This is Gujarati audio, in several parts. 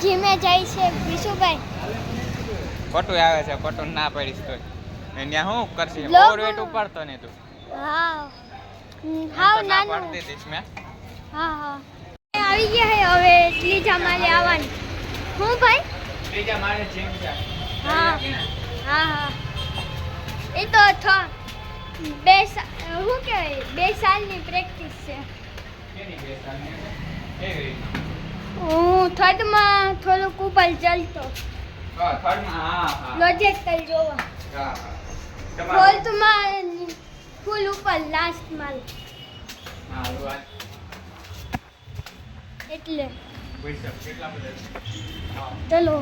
જીમે જાય છે વિશુભાઈ. ખોટું આવે છે, ખોટું ના પાડીશ તો ત્યાં શું કરશે? ઓવરવેટ ઉપાડતો ને તું. હા હાવ નાનું પાડતી દીશ મેં. હા આવી ગયા હે હવે ત્રીજા માળે આવવાની. હું ભાઈ ત્રીજા માળે જીમ છે. હા એ તો શું કહેવાય 2 સાલની પ્રેક્ટિસ છે. કેની 2 સાલની? કેવી? હું થર્ડમાં થોડુંક ઉપર ચાલતો. થર્ડમાં પ્રોજેક્ટર જોવા. ફોર્થમાં ફૂલ ઉપર લાસ્ટ માળ. એટલે ચલો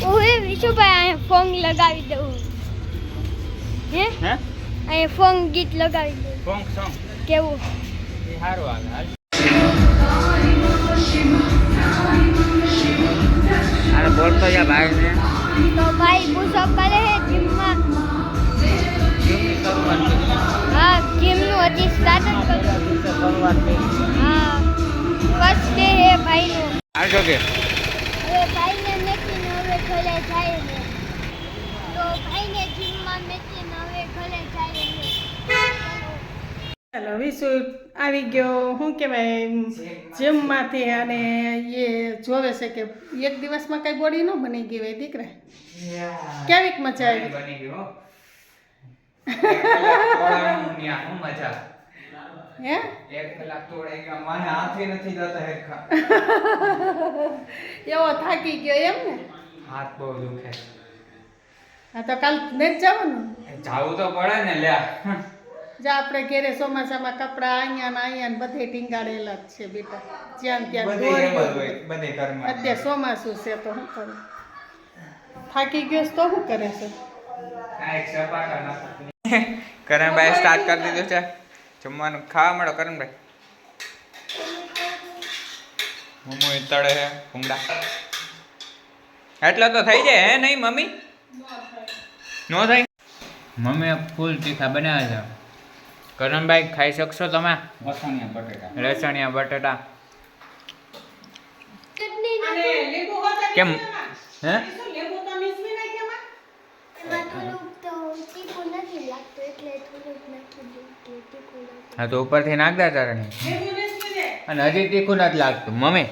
ઓહે વિશુભાઈ અહીંયા ફોન લગાવી દઉં. હે અહીંયા ફોન ગીત લગાવી દઉં. ફોન સોંગ કેવું? એ સારું આવે. અરે બોલતો જા ભાઈ ને. તો ભાઈ પુશઅપ કરે છે જીમમાં. જીમની શરૂઆત કરી. હા જીમનું હજી સ્ટાર્ટ જ કર્યું. હા ફર્સ્ટ ડે હે ભાઈનું. આવજો કે હવે ભાઈને મેકીને હવે ઘરે જાય છે. તો ભાઈને જીમમાં મેકીને હવે ઘરે જાય છે. ચાલો વિશુ આવી ગયો. શું કહેવાય જીમમાંથી અને એ જોવે છે કે એક દિવસમાં કઈ બોડી ન બની ગઈ હોય દીકરા. કેવીક મજા આવી? બની ગયો. મજા હે 1 કલાક તોડાઈ ગયા. મને હાથે નથી જતા હેરખા. એવો થાકી ગયો એમ ને? હાથ બહુ દુખે. હા તો કાલ નથી જવાનું? જાવું તો પડે ને લ્યા. જા આપણે ઘેરે ચોમાસામાં કપડા અહીંયા બધે ટીંગાડેલા જ છે બેટા. જ્યાં ત્યાં બધે એમ જ હોય, બધે ઘરમાં. અત્યારે ચોમાસું છે તો શું કરું? થાકી ગયો તો શું કરે છે? આ એક સપાટા ના કરણભાઈ સ્ટાર્ટ કરી દીધું છે જમવાનું. ખાવા મળો કરણભાઈ. મમ્મી તળે હે ભૂંગળા. એટલા તો થઈ જાય હે નહીં મમ્મી? નો થાય. મમ્મી ફૂલ તીખા બનાવે છે. કરણભાઈ ખાઈ શકશો તમે? લસણિયા બટાટા. કેમ હે? હા તો ઉપરથી નાખ દે ચટણી. અને હજી તીખું નથી લાગતું મમ્મી.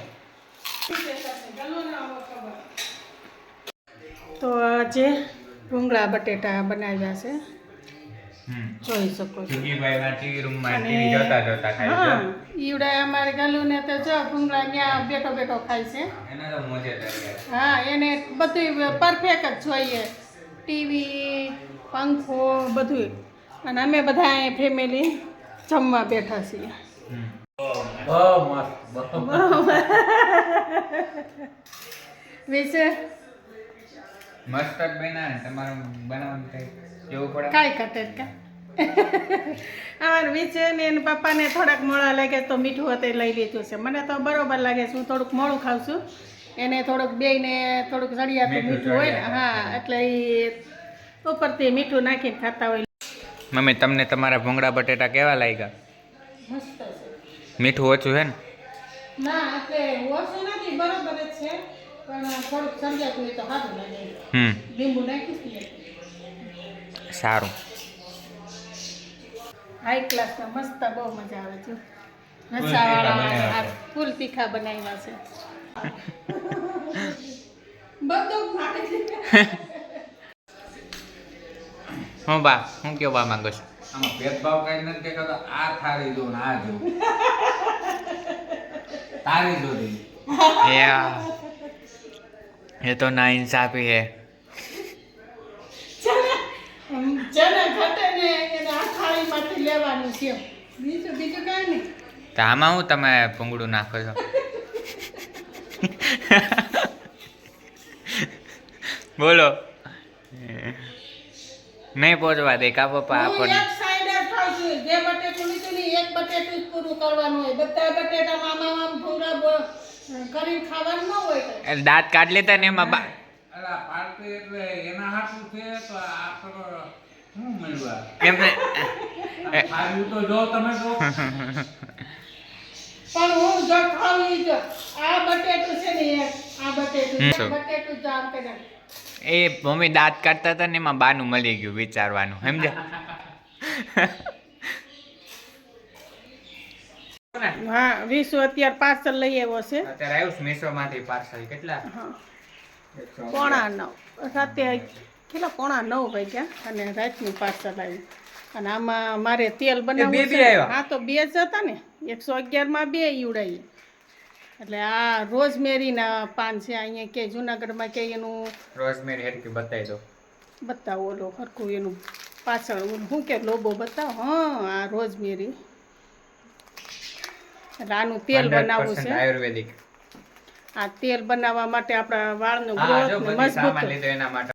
તો આજે ભૂંગળા બટેટા બનાવ્યા છે, જોઈ શકો છો. હા ઈવડા અમારે ગલુને તો જો ભૂંગળા ત્યાં બેઠો ખાય છે. હા એને બધું પરફેક્ટ જ જોઈએ. ટીવી પંખો બધું. અને અમે બધા ફેમિલી જમવા બેઠા છીએ. વિશે મસ્ત જ બનાવે. તમારું બનાવવાનું કઈ કેવું પડે? કાંઈ ઘટે કા અમારે વિશે ને એના પપ્પાને થોડાક મોડા લાગે તો મીઠું હોતે લઈ લીધું છે. મને તો બરોબર લાગે છે, હું થોડુંક મોડું ખાઉં છું. એને થોડુંક બેયને થોડુંક સળિયાતું મીઠું હોય ને. હા એટલે એ ઉપરથી મીઠું નાખીને ખાતા હોય. મમ્મી તમને તમારા ભૂંગળા બટેટા કેવા લાગ્યા? મસ્ત છે. મીઠું ઓછું છે ને? ના એટલે ઓછું નથી, બરોબર જ છે, પણ થોડુંક સળિયાતું હોય તો સારું લાગે. લીંબુ નાખીશ ને. સારું. હાઈ ક્લાસમાં મસ્ત બહુ મજા આવે છે. મસાવાળા ફૂલ તીખા બનાવ્યા છે. બધું હું બા હું કેવું બા માંગો છો? આમાં ભેદભાવ કઈ નથી દેખાતો. આ થાળી જો ને આ જો તારી જોડી એ તો ના ઇન્સાફી હે. જેને ઘટે ને એને આ થાળીમાંથી લેવાનું છે. બીજું કાંઈ નહીં. તો આમાં હું તમે ભૂંગળું નાખો છો? બોલો. નહીં પહોંચવા દે કા પપ્પા આપણને. એક સાઈડ જ ખાઉં છું. જે બટેટું લીધું ને એક બટેટું જ પૂરું કરવાનું હોય. બધા બટેટા આમ ભૂંગળા કરીને ખાવાનું ન હોય. એટલે દાંત કાઢ લેતા ને એમાં બા અલા પાર્ટી એટલે એના હાથું છે તો આ તો શું મળવા એમને ખાયું તો જો તમે તો પણ હું જો ખાવ ઈ જો આ બટેટું છે ને આ બટેટું હમ. બટેટું જ આમ કરે એ મમ્મી દાંત કાઢતા હતા ને એમાં બાનું મળી ગયું વિચારવાનું સમજ્યા હા 20 અત્યારે પાર્સલ લઈ આવ્યો છે અત્યારે આવ્યું છે મીશોમાંથી પાર્સલ કેટલા હા 8:30 રાતે કેટલા 8:30 વાગ્યા અને રાતનું પાર્સલ આવ્યું અને આમાં મારે તેલ બનાવવું બે છે આવ્યા? હા તો 2 જ હતા ને 111 માં 2 ઈવડાવી એટલે આ રોઝમેરીના પાન છે અહીંયા કે જુનાગઢમાં કે એનું રોઝમેરી હેડકી બતાવી દો બતાવો ઓલો હરખું એનું પાછળ ઓલું શું કે લોબો બતાવો હા આ રોઝમેરી એટલે આનું તેલ બનાવવું 100% છે આયુર્વેદિક આ તેલ બનાવવા માટે આપણા વાળનો હા ગ્રોથ જો ને બધી મજબૂત સામાન લીધો એના માટે